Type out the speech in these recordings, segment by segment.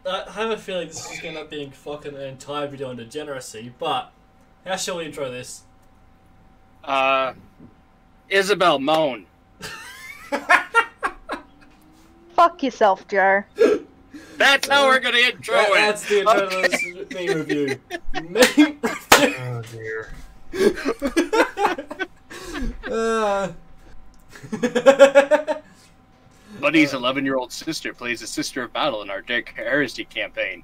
I have a feeling this is going to end up being fucking an entire video on degeneracy, but how shall we intro this? Isabel moan. Fuck yourself, Joe. That's how we're gonna intro it. That's the intro to this meme review. Meme review. Oh dear. Buddy's 11-year-old sister plays a Sister of Battle in our Dark Heresy campaign.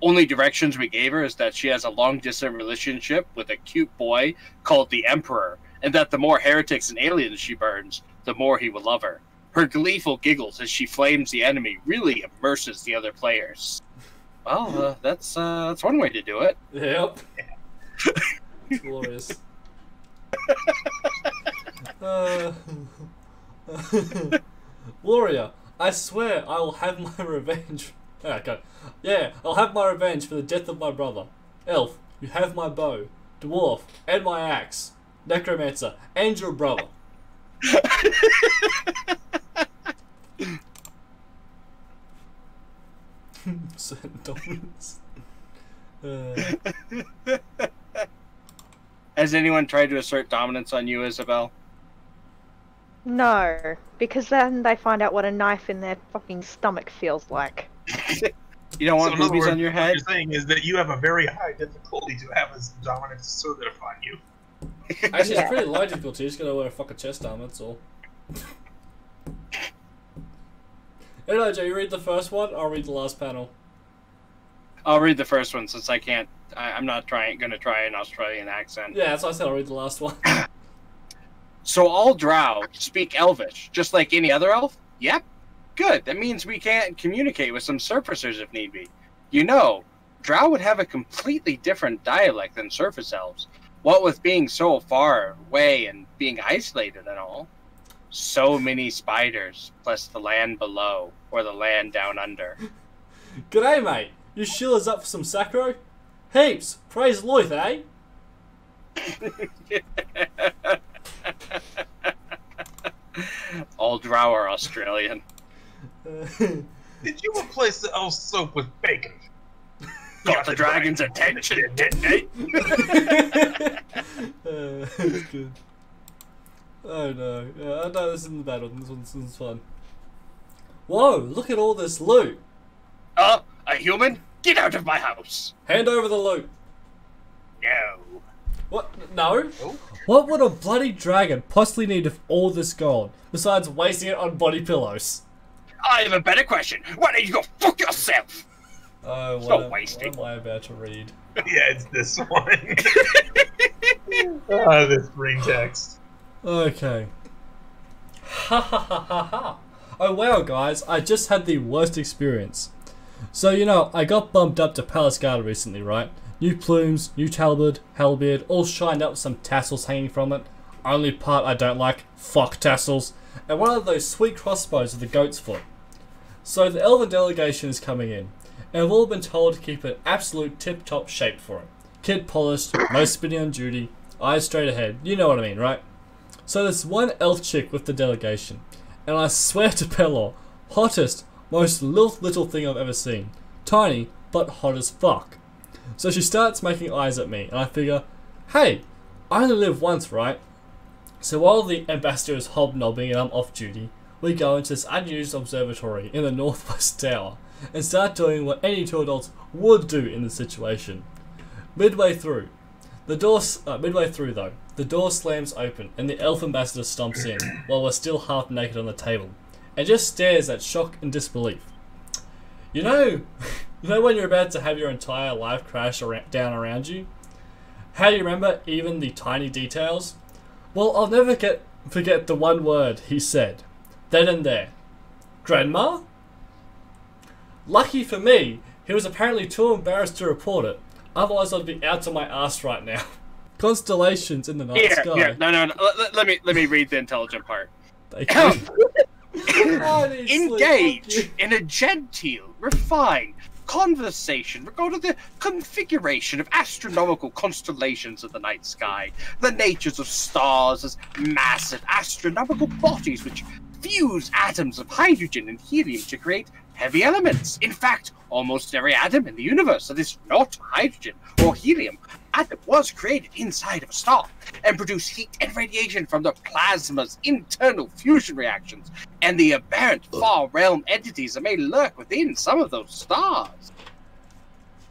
Only directions we gave her is that she has a long-distance relationship with a cute boy called the Emperor, and that the more heretics and aliens she burns, the more he will love her. Her gleeful giggles as she flames the enemy really immerses the other players. Well, that's one way to do it. Yep. Glorious. Gloria, I swear I will have my revenge. Okay. Yeah, I'll have my revenge for the death of my brother. Elf, you have my bow. Dwarf, and my axe. Necromancer, and your brother. Certain dominance. Has anyone tried to assert dominance on you, Isabel? No, because then they find out what a knife in their fucking stomach feels like. You don't want So in other boobies words, on your what head? you're saying is that you have a very high difficulty to have a dominance asserted upon you. Actually, Yeah. it's pretty low difficulty. You just gotta wear a fucking chest armor, that's all. Anyway, Joe, you read the first one, I'll read the last panel. I'll read the first one since I can't. I'm not gonna try an Australian accent. Yeah, that's why I said I'll read the last one. So all Drow speak Elvish, just like any other elf? Yep. Good. That means we can't communicate with some surfacers if need be. You know, Drow would have a completely different dialect than surface elves. What with being so far away and being isolated and all. So many spiders, plus the land below, or the land down under. G'day, mate. You shillers up for some sacro? Heaps. Praise Luth, eh? All Drow are Australian. Did you replace the elf soap with bacon? Got the dragon's attention, didn't they? That's good. Oh no. Yeah, no, this isn't the bad one. This one's fun. Whoa, look at all this loot. A human? Get out of my house! Hand over the loot. No. What? No? Oh. What would a bloody dragon possibly need of all this gold, besides wasting it on body pillows? I have a better question. Why don't you go fuck yourself? Oh, So wasted. what am I about to read? Yeah, it's this one. This green text. Okay. Ha ha ha ha ha. Oh wow, guys, I just had the worst experience. So, you know, I got bumped up to Palace Guard recently, right? New plumes, new halberd, all shined up with some tassels hanging from it. Only part I don't like, fuck tassels. And one of those sweet crossbows with the goat's foot. So the Elven delegation is coming in, and we've all been told to keep an absolute tip-top shape for it. Kid polished, no spinning on duty, eyes straight ahead, you know what I mean, right? So there's one elf chick with the delegation, and I swear to Pelor, hottest, most little thing I've ever seen. Tiny, but hot as fuck. So she starts making eyes at me, and I figure, hey, I only live once, right? So while the ambassador is hobnobbing and I'm off duty, we go into this unused observatory in the northwest tower, and start doing what any two adults would do in the situation. Midway through, the door slams open, and the elf ambassador stomps in, while we're still half naked on the table, and just stares at shock and disbelief. You know when you're about to have your entire life crash down around you? How you remember even the tiny details? Well, I'll never forget the one word he said, then and there. Grandma? Lucky for me, he was apparently too embarrassed to report it, otherwise I'd be out to my ass right now. Constellations in the night sky. Here, no. Let me read the intelligent part. Engage in a genteel, refined conversation regarding the configuration of astronomical constellations of the night sky, the natures of stars as massive astronomical bodies which fuse atoms of hydrogen and helium to create heavy elements. In fact, almost every atom in the universe that is not hydrogen or helium atom was created inside of a star and produced heat and radiation from the plasma's internal fusion reactions and the aberrant far realm entities that may lurk within some of those stars.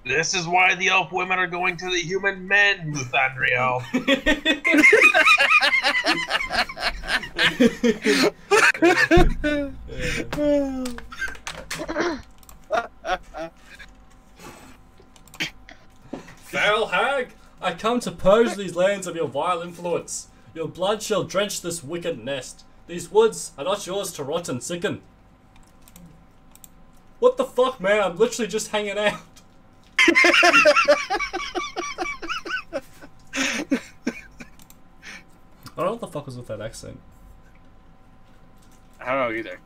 This is why the elf women are going to the human men, Muthandriel. Foul hag, I come to purge these lands of your vile influence. Your blood shall drench this wicked nest. These woods are not yours to rot and sicken. What the fuck, man? I'm literally just hanging out. I don't know what the fuck was with that accent. I don't know either.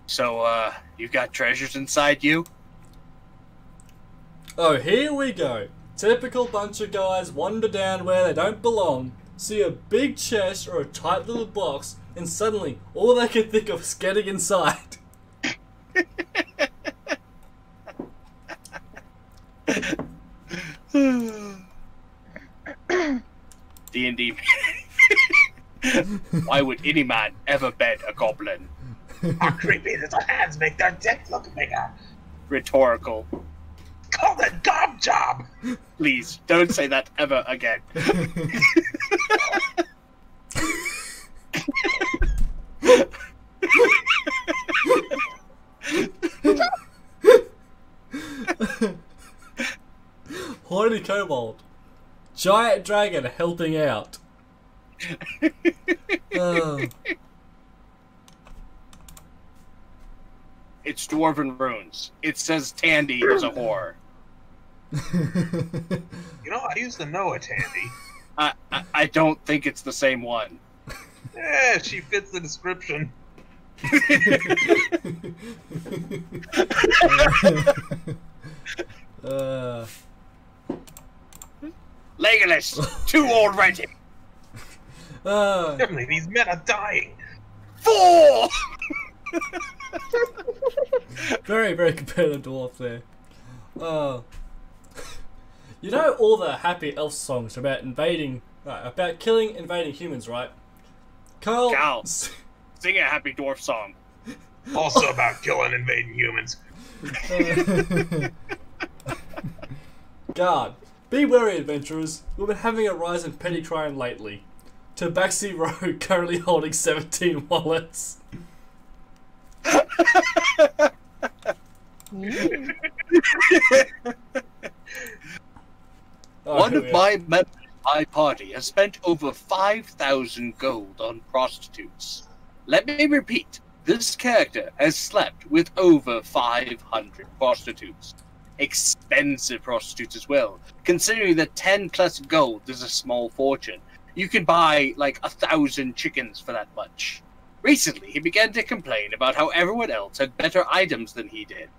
So, you've got treasures inside you? Oh, here we go. Typical bunch of guys wander down where they don't belong, see a big chest or a tight little box, and suddenly all they can think of is getting inside. D&D. Why would any man ever bed a goblin? Our creepy little hands make their dick look bigger. Rhetorical. Call it gob job. Please, don't say that ever again. Horny kobold. Giant dragon helping out. Oh. It's Dwarven Runes. It says Tandy is a whore. You know, I used to know a Tandy. I don't think it's the same one. Yeah, she fits the description. Legolas, too already. Definitely, these men are dying. 4! Very, very competitive dwarf there. You know all the happy elf songs about invading, about killing invading humans, right? Carl, Cal, sing a happy dwarf song. Also about killing invading humans. Guard, be wary, adventurers. We've been having a rise in petty crime lately. Tabaxi Road currently holding 17 wallets. One of my members of my party has spent over 5,000 gold on prostitutes. Let me repeat, this character has slept with over 500 prostitutes. Expensive prostitutes as well, considering that 10 plus gold is a small fortune. You can buy like 1,000 chickens for that much. Recently, he began to complain about how everyone else had better items than he did.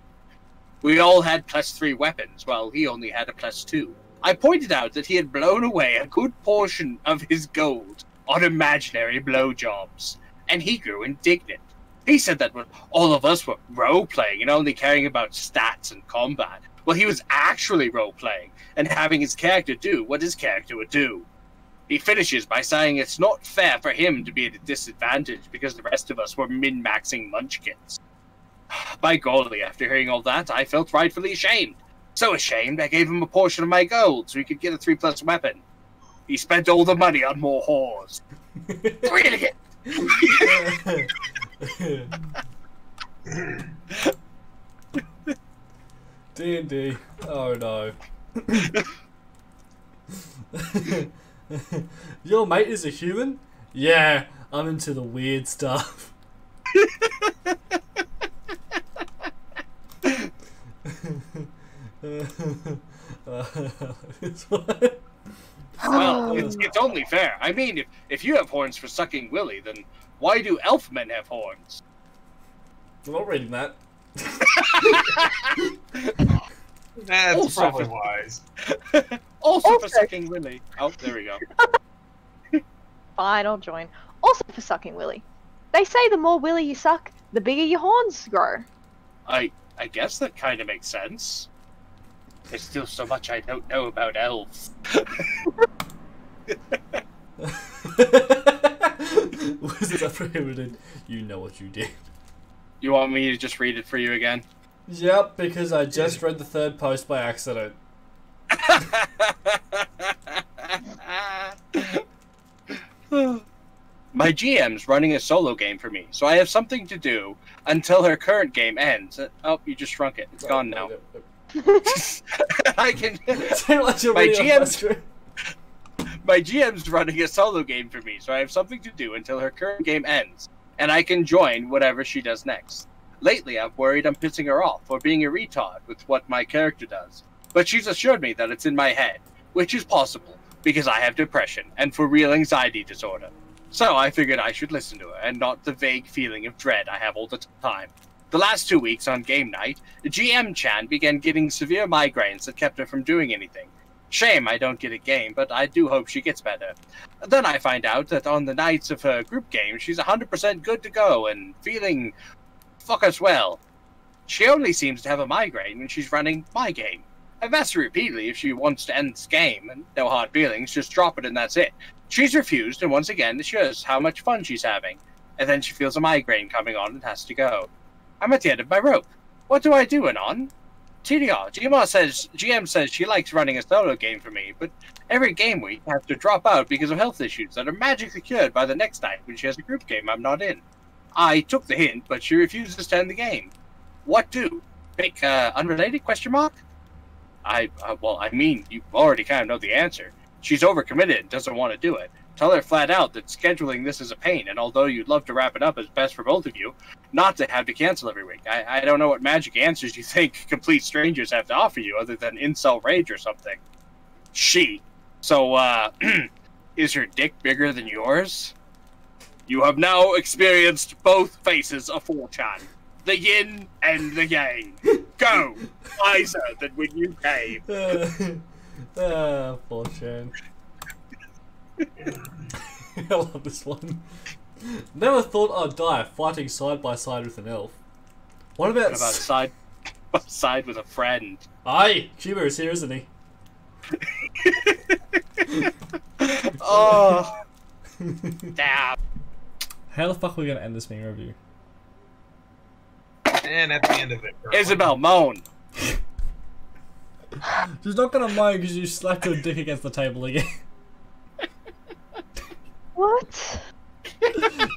We all had +3 weapons, while he only had a +2. I pointed out that he had blown away a good portion of his gold on imaginary blowjobs, and he grew indignant. He said that when all of us were role-playing and only caring about stats and combat, well, he was actually role-playing and having his character do what his character would do. He finishes by saying it's not fair for him to be at a disadvantage because the rest of us were min-maxing munchkins. By golly, after hearing all that, I felt rightfully ashamed. So ashamed, I gave him a portion of my gold so he could get a 3+ weapon. He spent all the money on more whores. 3 idiot! D&D. Oh no. Your mate is a human? Yeah, I'm into the weird stuff. Well, it's only fair. I mean, if you have horns for sucking Willy, then why do elf men have horns? I'm not reading that. That's Also probably for- wise. Also for sucking Willy. Oh, there we go. Fine, I'll join. Also for sucking willy. They say the more willy you suck, the bigger your horns grow. I guess that kind of makes sense. There's still so much I don't know about elves. Was that prohibited? You know what you did. You want me to just read it for you again? Yep, because I just read the third post by accident. My GM's running a solo game for me, so I have something to do until her current game ends. Oh, you just shrunk it. It's gone now. I can. My GM's running a solo game for me, so I have something to do until her current game ends, and I can join whatever she does next. Lately, I've worried I'm pissing her off or being a retard with what my character does, but she's assured me that it's in my head, which is possible because I have depression and for real anxiety disorder. So I figured I should listen to her and not the vague feeling of dread I have all the time. The last 2 weeks on game night, GM Chan began getting severe migraines that kept her from doing anything. Shame I don't get a game, but I do hope she gets better. Then I find out that on the nights of her group game, she's 100% good to go and feeling fuck us well. She only seems to have a migraine when she's running my game. I've asked her repeatedly if she wants to end this game, and no hard feelings, just drop it and that's it. She's refused, and once again, it shows how much fun she's having. And then she feels a migraine coming on and has to go. I'm at the end of my rope. What do I do, Anon? TDR, GM says she likes running a solo game for me, but every game week I have to drop out because of health issues that are magically cured by the next night when she has a group game I'm not in. I took the hint, but she refuses to end the game. What do? Pick, unrelated, question mark? Well, I mean, you already kind of know the answer. She's overcommitted and doesn't want to do it. Tell her flat out that scheduling this is a pain, and although you'd love to wrap it up as best for both of you, not to have to cancel every week. I don't know what magic answers you think complete strangers have to offer you other than incel rage or something. So, is her dick bigger than yours? You have now experienced both faces of 4chan. The yin and the yang. Go! Wiser than when you came. 4chan. I love this one. Never thought I'd die fighting side by side with an elf. What about side by side with a friend? Aye, Cuba is here, isn't he? Oh, damn. How the fuck are we gonna end this meme review? And at the end of it, Isabel, moan. She's not gonna moan because you slapped her dick against the table again. What?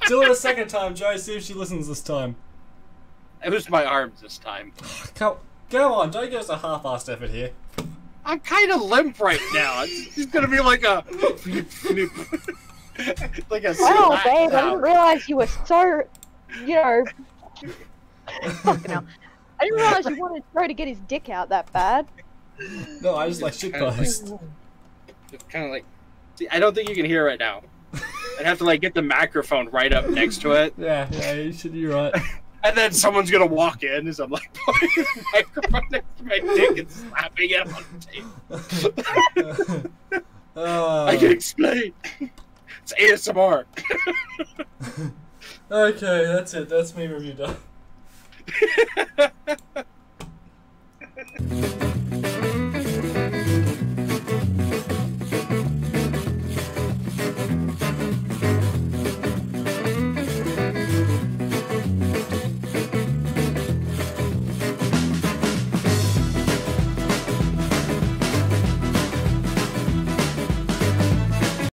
Do it a second time, Joe. See if she listens this time. It was my arms this time. Go on, don't give us a half-assed effort here. I'm kind of limp right now. It's gonna be like a like a. Oh, babe, I didn't realize you were so, you know. Fucking hell. I didn't realize you wanted Joe to get his dick out that bad. No, I just like shitpost. It's kind of like. See, I don't think you can hear it right now. I'd have to like get the microphone right up next to it. Yeah, you're right. And then someone's gonna walk in as I'm like putting the microphone next to my dick and slapping it on the table. I can explain. It's ASMR. Okay, that's it. That's me review done.